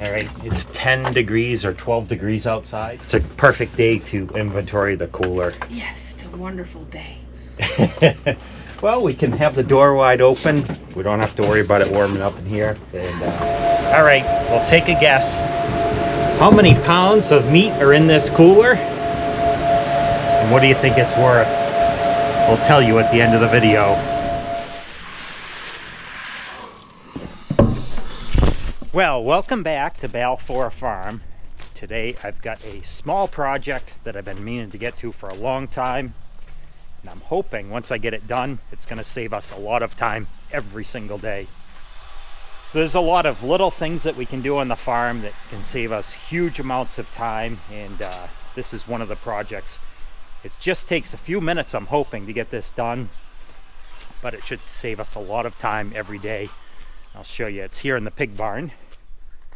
All right, it's 10 degrees or 12 degrees outside. It's a perfect day to inventory the cooler. Yes, it's a wonderful day. Well, we can have the door wide open. We don't have to worry about it warming up in here. And all right, we'll take a guess. How many pounds of meat are in this cooler? And what do you think it's worth? We'll tell you at the end of the video. Well, welcome back to Balfour Farm. Today I've got a small project that I've been meaning to get to for a long time. And I'm hoping once I get it done, it's going to save us a lot of time every single day. So there's a lot of little things that we can do on the farm that can save us huge amounts of time. And this is one of the projects. It just takes a few minutes, I'm hoping, to get this done. But it should save us a lot of time every day. I'll show you. It's here in the pig barn.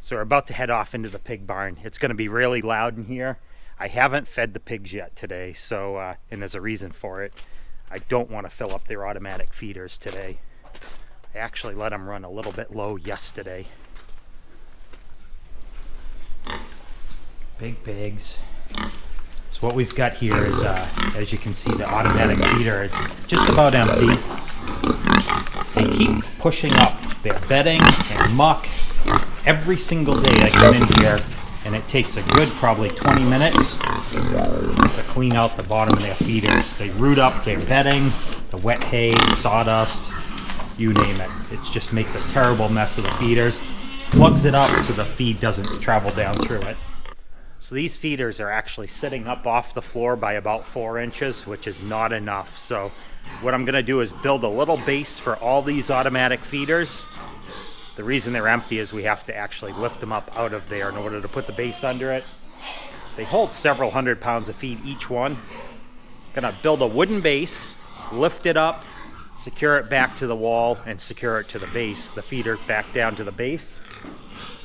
So we're about to head off into the pig barn. It's going to be really loud in here. I haven't fed the pigs yet today, so and there's a reason for it. I don't want to fill up their automatic feeders today. I actually let them run a little bit low yesterday. Big pigs. So what we've got here is, as you can see, the automatic feeder. It's just about empty. They keep pushing up their bedding and muck every single day. I come in here and it takes a good probably 20 minutes to clean out the bottom of their feeders. They root up their bedding, the wet hay, sawdust, you name it. It just makes a terrible mess of the feeders, plugs it up so the feed doesn't travel down through it. So these feeders are actually sitting up off the floor by about 4 inches, which is not enough. So what I'm going to do is build a little base for all these automatic feeders. The reason they're empty is we have to actually lift them up out of there in order to put the base under it. They hold several hundred pounds of feed each one. Going to build a wooden base, lift it up, secure it back to the wall, and secure it to the base, the feeder back down to the base.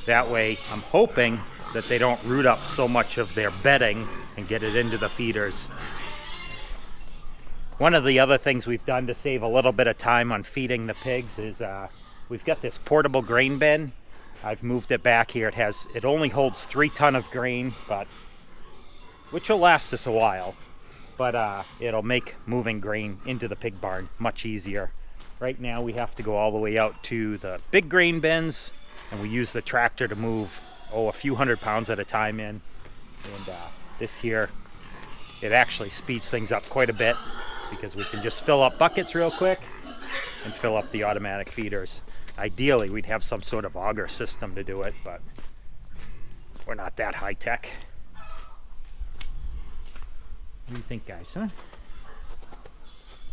That way, I'm hoping that they don't root up so much of their bedding and get it into the feeders. One of the other things we've done to save a little bit of time on feeding the pigs is we've got this portable grain bin. I've moved it back here. It only holds 3 tons of grain, which will last us a while. But it'll make moving grain into the pig barn much easier. Right now we have to go all the way out to the big grain bins, and we use the tractor to move a few hundred pounds at a time in. And this here, it actually speeds things up quite a bit because we can just fill up buckets real quick and fill up the automatic feeders. Ideally, we'd have some sort of auger system to do it, but we're not that high tech. What do you think, guys, huh?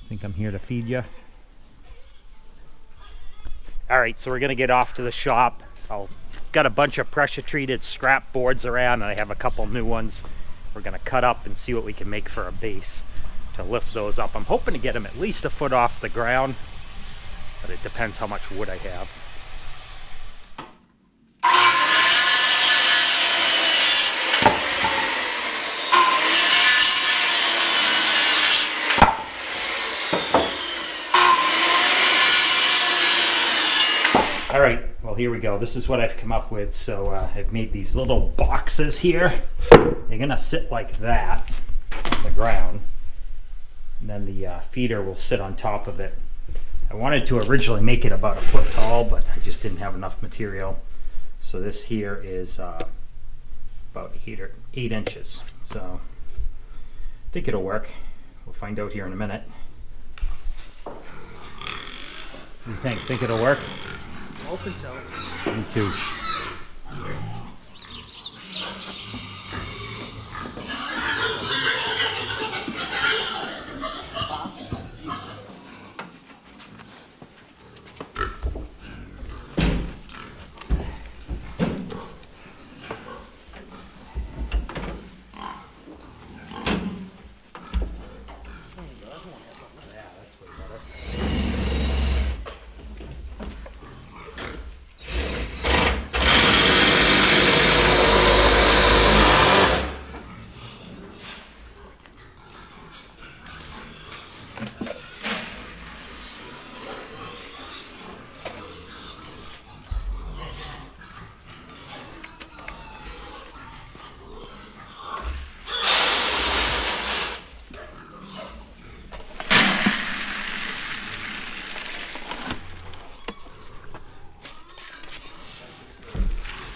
Think I'm here to feed you? All right, so we're gonna get off to the shop. Got a bunch of pressure treated scrap boards around, and I have a couple new ones. We're gonna cut up and see what we can make for a base to lift those up. I'm hoping to get them at least a foot off the ground, but it depends how much wood I have. All right, well, here we go. This is what I've come up with. So I've made these little boxes here. They're gonna sit like that on the ground, and then the feeder will sit on top of it. I wanted to originally make it about 1 foot tall, but I just didn't have enough material. So this here is about 8 inches. So I think it'll work. We'll find out here in a minute. What do you think? Think it'll work? I'm hoping so. Me too.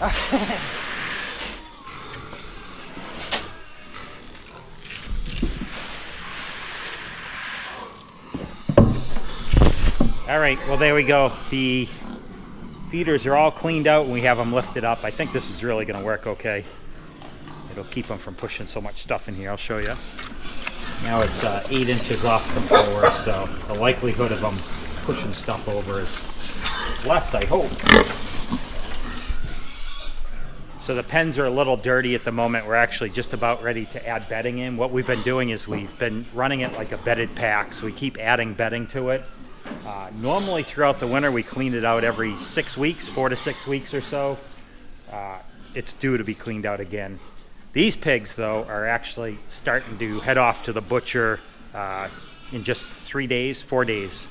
All right, well, there we go. The feeders are all cleaned out and we have them lifted up. I think this is really going to work okay. It'll keep them from pushing so much stuff in here. I'll show you. Now it's 8 inches off the floor, so the likelihood of them pushing stuff over is less, I hope. So the pens are a little dirty at the moment. We're actually just about ready to add bedding in. What we've been doing is we've been running it like a bedded pack, so we keep adding bedding to it. Normally throughout the winter we clean it out every 6 weeks, 4 to 6 weeks or so. It's due to be cleaned out again. These pigs, though, are actually starting to head off to the butcher in just 3 days, 4 days.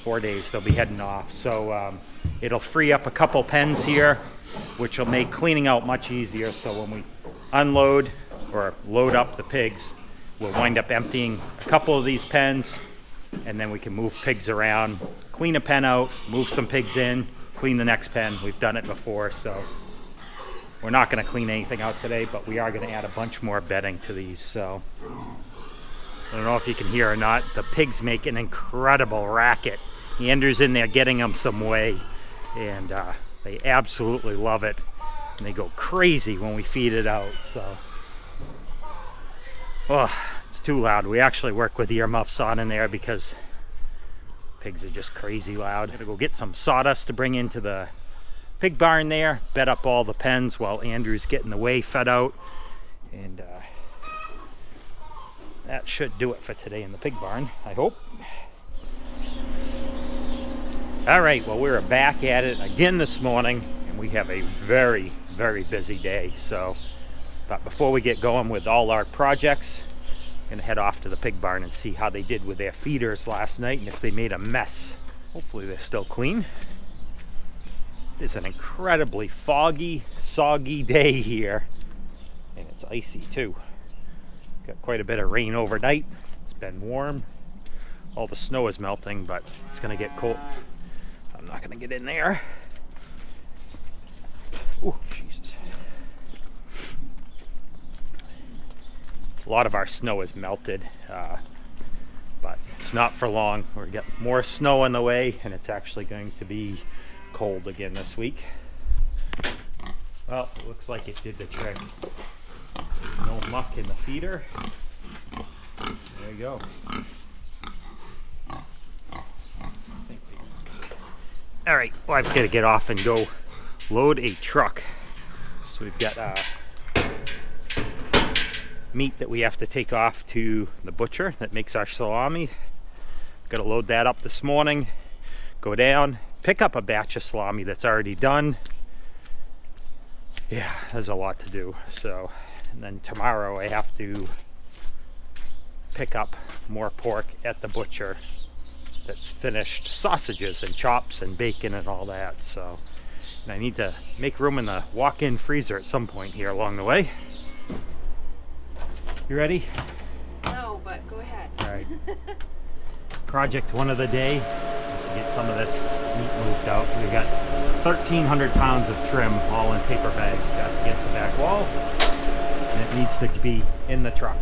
4 days they'll be heading off. So it'll free up a couple pens here, which will make cleaning out much easier. So when we unload or load up the pigs, we'll wind up emptying a couple of these pens, and then we can move pigs around, clean a pen out, move some pigs in, clean the next pen. We've done it before, so we're not going to clean anything out today, but we are going to add a bunch more bedding to these. So I don't know if you can hear or not. The pigs make an incredible racket. Andrew's in there getting them some whey, and they absolutely love it. And they go crazy when we feed it out. So, oh, it's too loud. We actually work with earmuffs on in there because pigs are just crazy loud. I'm gonna go get some sawdust to bring into the pig barn there, bed up all the pens while Andrew's getting the whey fed out, and that should do it for today in the pig barn, I hope. All right, well, we're back at it again this morning, and we have a very, very busy day. So, but before we get going with all our projects, I'm gonna head off to the pig barn and see how they did with their feeders last night and if they made a mess. Hopefully they're still clean. It's an incredibly foggy, soggy day here, and it's icy too. Got quite a bit of rain overnight. It's been warm. All the snow is melting, but it's gonna get cold. I'm not gonna get in there. Oh, Jesus. A lot of our snow is melted, but it's not for long. We're getting more snow on the way, and it's actually going to be cold again this week. Well, it looks like it did the trick. There's no muck in the feeder. There you go. All right, well, I've got to get off and go load a truck. So we've got meat that we have to take off to the butcher that makes our salami. Got to load that up this morning, go down, pick up a batch of salami that's already done. Yeah, there's a lot to do. So, and then tomorrow I have to pick up more pork at the butcher that's finished, sausages and chops and bacon and all that. So, and I need to make room in the walk-in freezer at some point here along the way. You ready? No, but go ahead. All right. Project one of the day is to get some of this meat moved out. We got 1,300 pounds of trim all in paper bags got against the back wall, and it needs to be in the truck.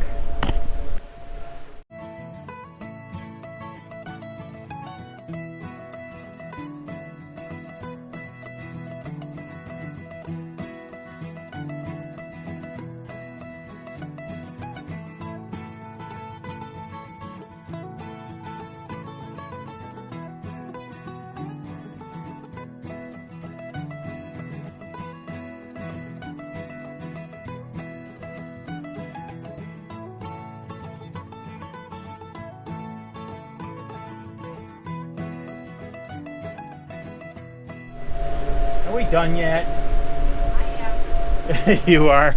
Are we done yet? I am. You are?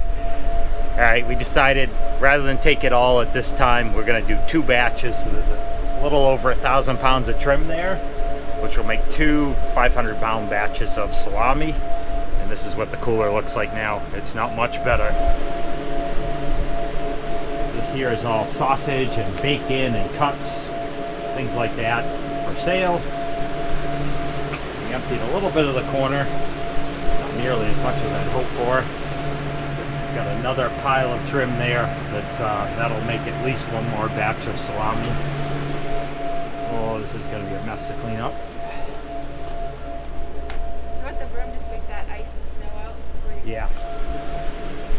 All right, we decided rather than take it all at this time, we're gonna do 2 batches. So there's a little over 1,000 pounds of trim there, which will make 2 500-pound batches of salami. And this is what the cooler looks like now. It's not much better. So this here is all sausage and bacon and cuts, things like that for sale. We emptied a little bit of the corner, not nearly as much as I'd hoped for. Got another pile of trim there. That'll make at least one more batch of salami. Oh, this is going to be a mess to clean up. You want the broom to sweep that ice and snow out? Before you... Yeah.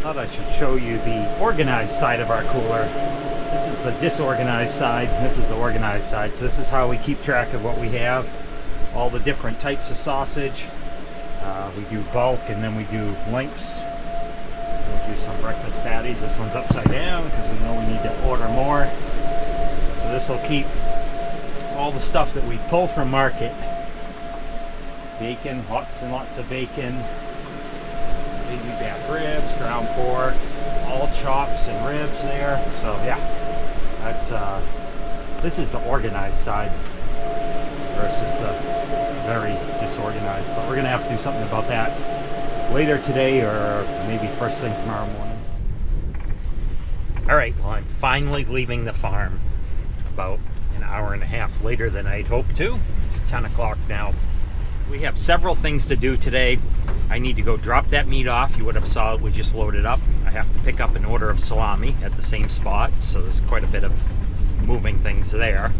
Thought I should show you the organized side of our cooler. This is the disorganized side, and this is the organized side. So this is how we keep track of what we have. All the different types of sausage. We do bulk, and then we do links. We'll do some breakfast patties. This one's upside down because we know we need to order more. So this will keep all the stuff that we pull from market. Bacon, lots and lots of bacon. Some baby back ribs, ground pork, all chops and ribs there. So yeah, that's this is the organized side versus the very disorganized. But we're gonna have to do something about that later today, or maybe first thing tomorrow morning. All right, well, I'm finally leaving the farm about an hour and a half later than I'd hoped to. It's 10 o'clock now. We have several things to do today. I need to go drop that meat off. You would have saw it, we just loaded up. I have to pick up an order of salami at the same spot, so there's quite a bit of moving things there.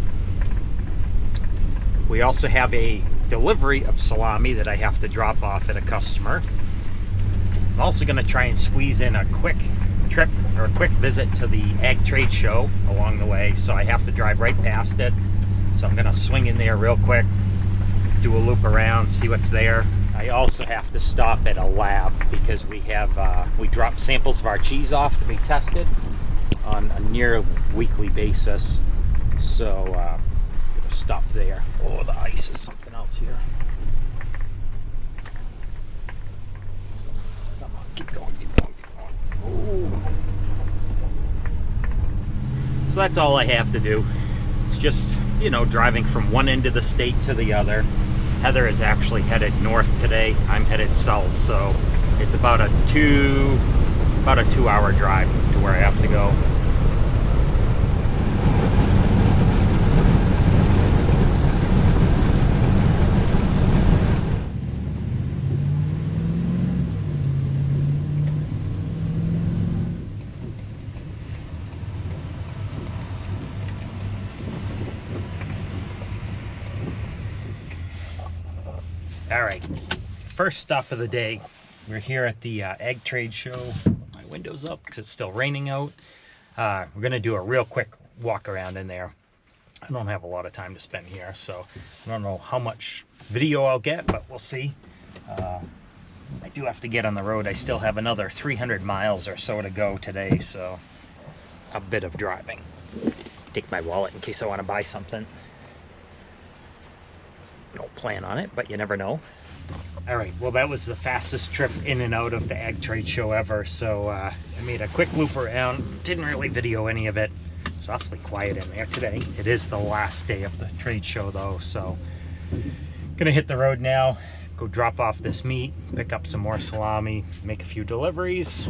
We also have a delivery of salami that I have to drop off at a customer. I'm also going to try and squeeze in a quick trip or a quick visit to the ag trade show along the way, so I have to drive right past it. So I'm going to swing in there real quick, do a loop around, see what's there. I also have to stop at a lab because we drop samples of our cheese off to be tested on a near weekly basis. So I'm going to stop there. Oh, the ice is something else here. Keep going, keep going, keep going. Ooh. So that's all I have to do. It's just, driving from one end of the state to the other. Heather is actually headed north today. I'm headed south, so it's about a 2-hour drive to where I have to go. All right, first stop of the day. We're here at the Ag Trade Show. Put my windows up because it's still raining out. We're gonna do a real quick walk around in there. I don't have a lot of time to spend here, so I don't know how much video I'll get, but we'll see. I do have to get on the road. I still have another 300 miles or so to go today, so a bit of driving. Take my wallet in case I want to buy something. Don't plan on it, but you never know. All right, well, that was the fastest trip in and out of the Ag Trade Show ever. So I made a quick loop around. Didn't really video any of it. It's awfully quiet in there today. It is the last day of the trade show though, so gonna hit the road now, go drop off this meat, pick up some more salami, make a few deliveries.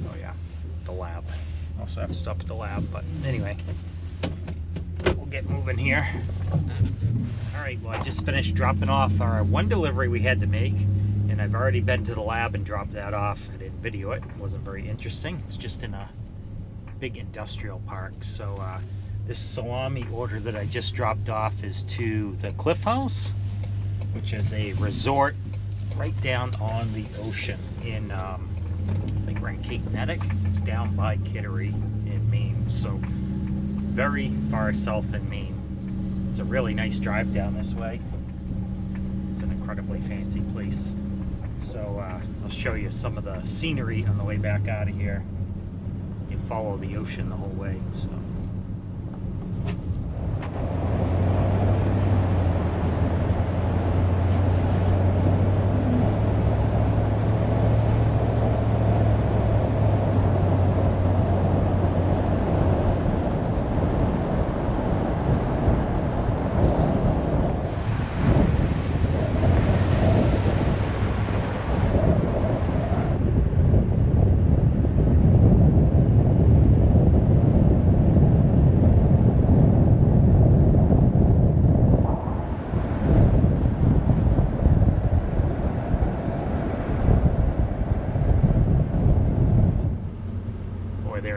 Oh yeah, the lab. Also have to stop at the lab, but anyway, we'll get moving here. All right, well, I just finished dropping off our one delivery we had to make, and I've already been to the lab and dropped that off. I didn't video it. It wasn't very interesting. It's just in a big industrial park. So this salami order that I just dropped off is to the Cliff House, which is a resort right down on the ocean in, I think we're in Cape Nettic. It's down by Kittery in Maine, so very far south in Maine. It's a really nice drive down this way. It's an incredibly fancy place. So I'll show you some of the scenery on the way back out of here. You follow the ocean the whole way. So.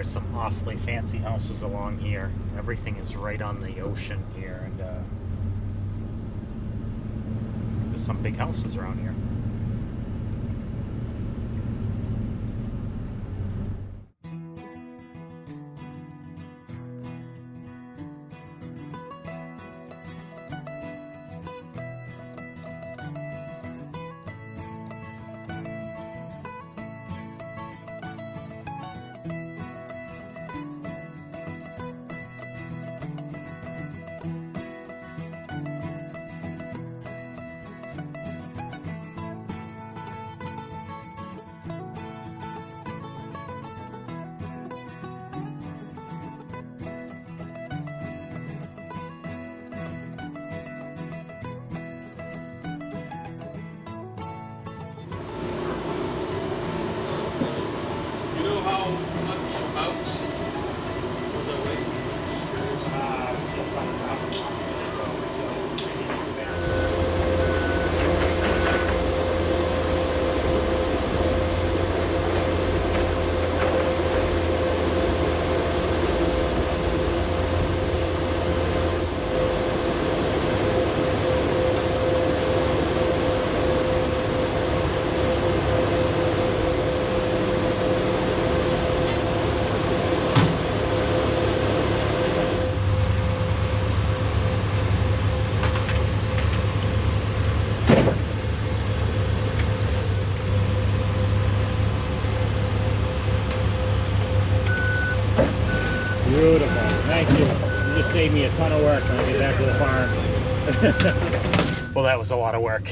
There's some awfully fancy houses along here. Everything is right on the ocean here, and there's some big houses around here. You know how much about for the weight? Just curious. Beautiful. Thank you. You just saved me a ton of work when I get back to the farm. Well, that was a lot of work.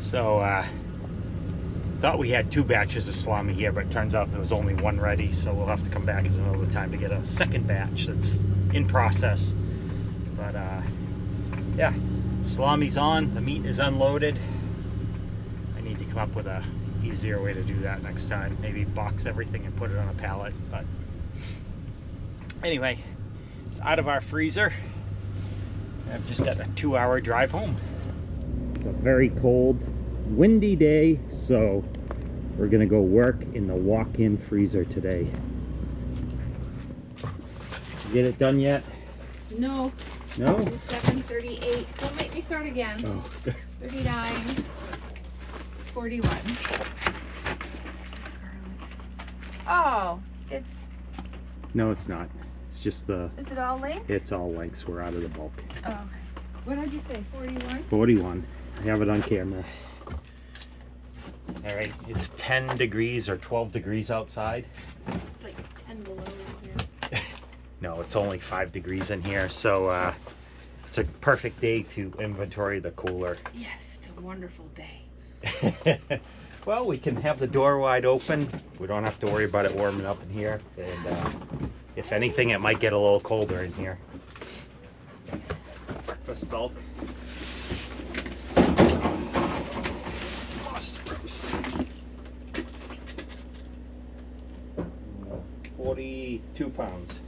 So, thought we had 2 batches of salami here, but it turns out there was only 1 ready, so we'll have to come back at another time to get a second batch that's in process. But, yeah, salami's on, the meat is unloaded. I need to come up with a easier way to do that next time. Maybe box everything and put it on a pallet, but anyway, it's out of our freezer. I've just got a 2-hour drive home. It's a very cold, windy day, so we're gonna go work in the walk-in freezer today. You get it done yet? No. No? 7:38. Don't make me start again. Oh. 39. 41. Oh, it's. No, it's not. It's just the. Is it all length? It's all lengths. We're out of the bulk. Oh, okay. What did you say? 41? 41. I have it on camera. All right, it's 10 degrees or 12 degrees outside. It's like 10 below in here. No, it's only 5 degrees in here, so it's a perfect day to inventory the cooler. Yes, it's a wonderful day. Well, we can have the door wide open. We don't have to worry about it warming up in here. And if anything, it might get a little colder in here. Breakfast bulk. Lost roast. 42 pounds.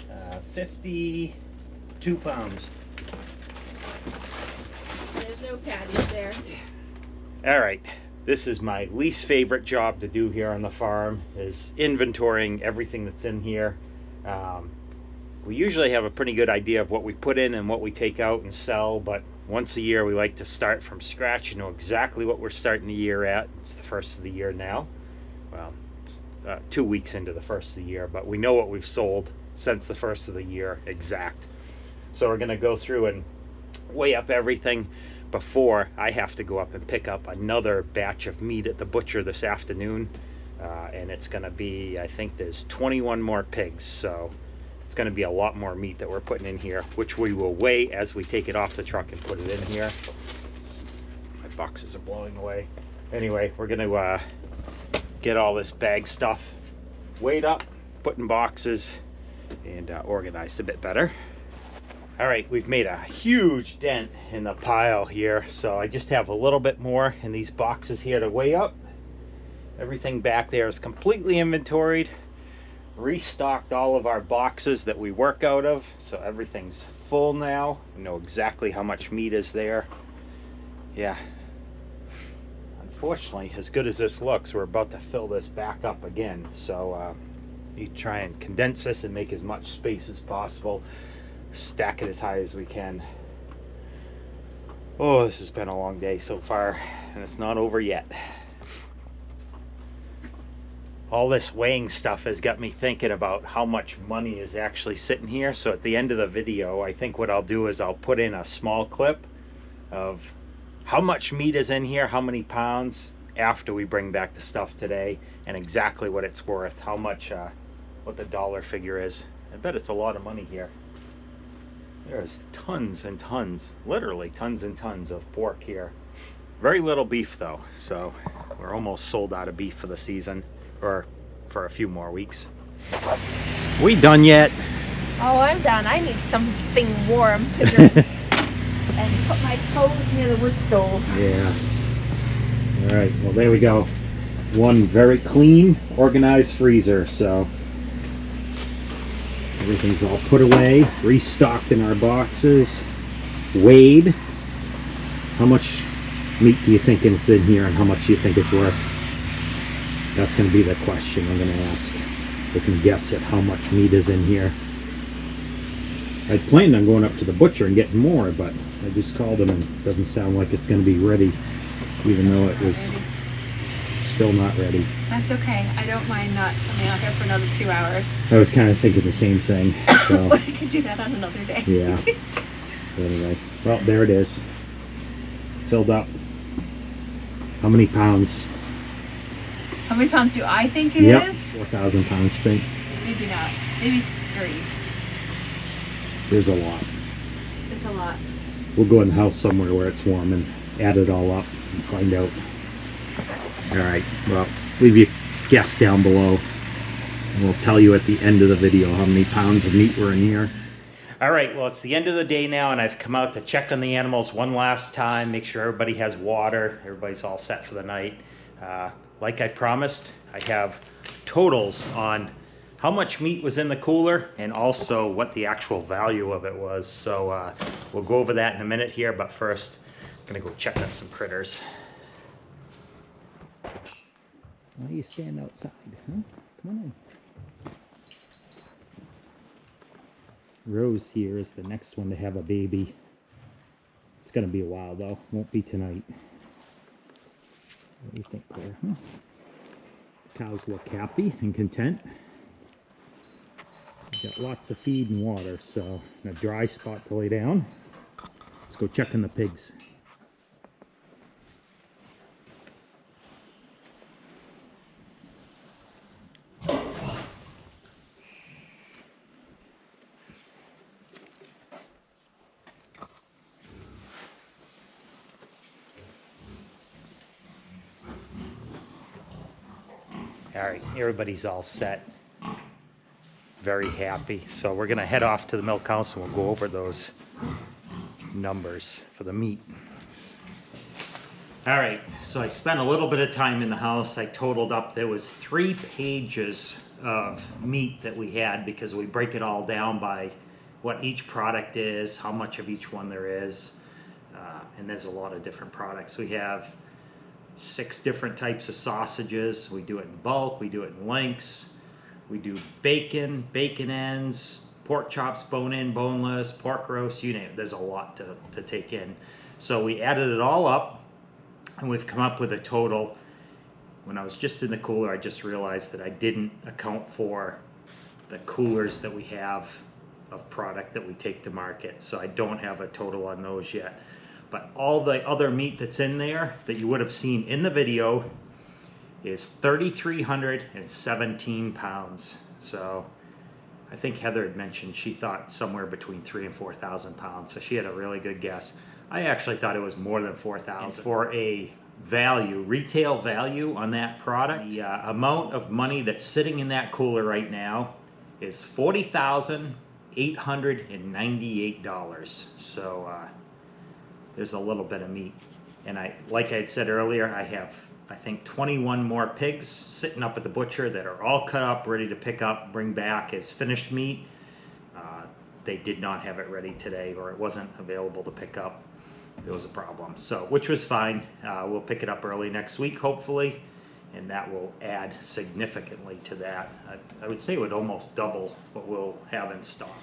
Uh, 52 pounds. There's no patties there. All right, this is my least favorite job to do here on the farm, is inventorying everything that's in here. We usually have a pretty good idea of what we put in and what we take out and sell, but once a year we like to start from scratch and know exactly what we're starting the year at. It's the first of the year now. Well, it's 2 weeks into the first of the year, but we know what we've sold since the first of the year exact. So we're going to go through and weigh up everything before I have to go up and pick up another batch of meat at the butcher this afternoon. And it's going to be, I think there's 21 more pigs, so it's going to be a lot more meat that we're putting in here, which we will weigh as we take it off the truck and put it in here. My boxes are blowing away. Anyway, we're going to get all this bag stuff weighed up, put in boxes, and organized a bit better. All right, we've made a huge dent in the pile here, so I just have a little bit more in these boxes here to weigh up. Everything back there is completely inventoried. restocked all of our boxes that we work out of, so everything's full now. We know exactly how much meat is there. Yeah. Unfortunately, as good as this looks, we're about to fill this back up again. So you try and condense this and make as much space as possible. Stack it as high as we can. Oh, this has been a long day so far, and it's not over yet. All this weighing stuff has got me thinking about how much money is actually sitting here. So at the end of the video, I think what I'll do is I'll put in a small clip of how much meat is in here, how many pounds after we bring back the stuff today, and exactly what it's worth, how much, what the dollar figure is. I bet it's a lot of money here. There's tons and tons, literally tons and tons of pork here. Very little beef though, so we're almost sold out of beef for the season, or for a few more weeks. We done yet? Oh, I'm done. I need something warm to drink and put my toes near the wood stove. Yeah. All right, well there we go. One very clean, organized freezer, so everything's all put away, restocked in our boxes, weighed. How much meat do you think is in here and how much do you think it's worth? That's going to be the question I'm going to ask. We can guess at how much meat is in here. I planned on going up to the butcher and getting more, but I just called him and it doesn't sound like it's going to be ready, even though it was still not ready. That's okay. I don't mind not coming out here for another 2 hours. I was kind of thinking the same thing. So I could do that on another day. yeah. Anyway, well, there it is. Filled up. How many pounds? How many pounds do I think it is? 4,000 pounds, I think. Maybe not. Maybe 3. There's a lot. It's a lot. We'll go in the house somewhere where it's warm and add it all up and find out. All right, well, leave your guess down below. And we'll tell you at the end of the video how many pounds of meat were in here. All right, well, it's the end of the day now, and I've come out to check on the animals one last time, make sure everybody has water, everybody's all set for the night. Like I promised, I have totals on how much meat was in the cooler and also what the actual value of it was. So we'll go over that in a minute here, but first, I'm gonna go check on some critters. Why do you stand outside, huh? Come on in. Rose here is the next one to have a baby. It's gonna be a while though, won't be tonight. What do you think, Claire? Huh? The cows look happy and content. We've got lots of feed and water, so a dry spot to lay down. Let's go check on the pigs. All right, everybody's all set. Very happy. So we're gonna head off to the milk house and we'll go over those numbers for the meat. All right, so I spent a little bit of time in the house. I totaled up, there was 3 pages of meat that we had because we break it all down by what each product is, how much of each one there is, and there's a lot of different products. We have 6 different types of sausages. We do it in bulk, we do it in lengths. We do bacon, bacon ends, pork chops, bone-in, boneless, pork roast, you name it. There's a lot to take in. So we added it all up and we've come up with a total. When I was just in the cooler, I just realized that I didn't account for the coolers that we have of product that we take to market. So I don't have a total on those yet. But all the other meat that's in there that you would have seen in the video is 3,317 pounds. So I think Heather had mentioned she thought somewhere between 3,000 and 4,000 pounds. So she had a really good guess. I actually thought it was more than 4,000. For a value, retail value on that product, the amount of money that's sitting in that cooler right now is $40,898. So there's a little bit of meat. And like I had said earlier, I have I think 21 more pigs sitting up at the butcher that are all cut up, ready to pick up, bring back as finished meat. They did not have it ready today, or it wasn't available to pick up. There was a problem, so which was fine. We'll pick it up early next week, hopefully, and that will add significantly to that. I would say it would almost double what we'll have in stock.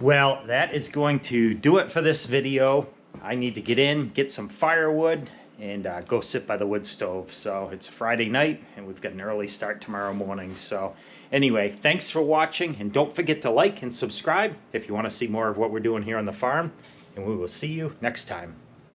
Well, that is going to do it for this video. I need to get in, get some firewood, and go sit by the wood stove. So it's Friday night, and we've got an early start tomorrow morning. So anyway, thanks for watching, and don't forget to like and subscribe if you want to see more of what we're doing here on the farm, and we will see you next time.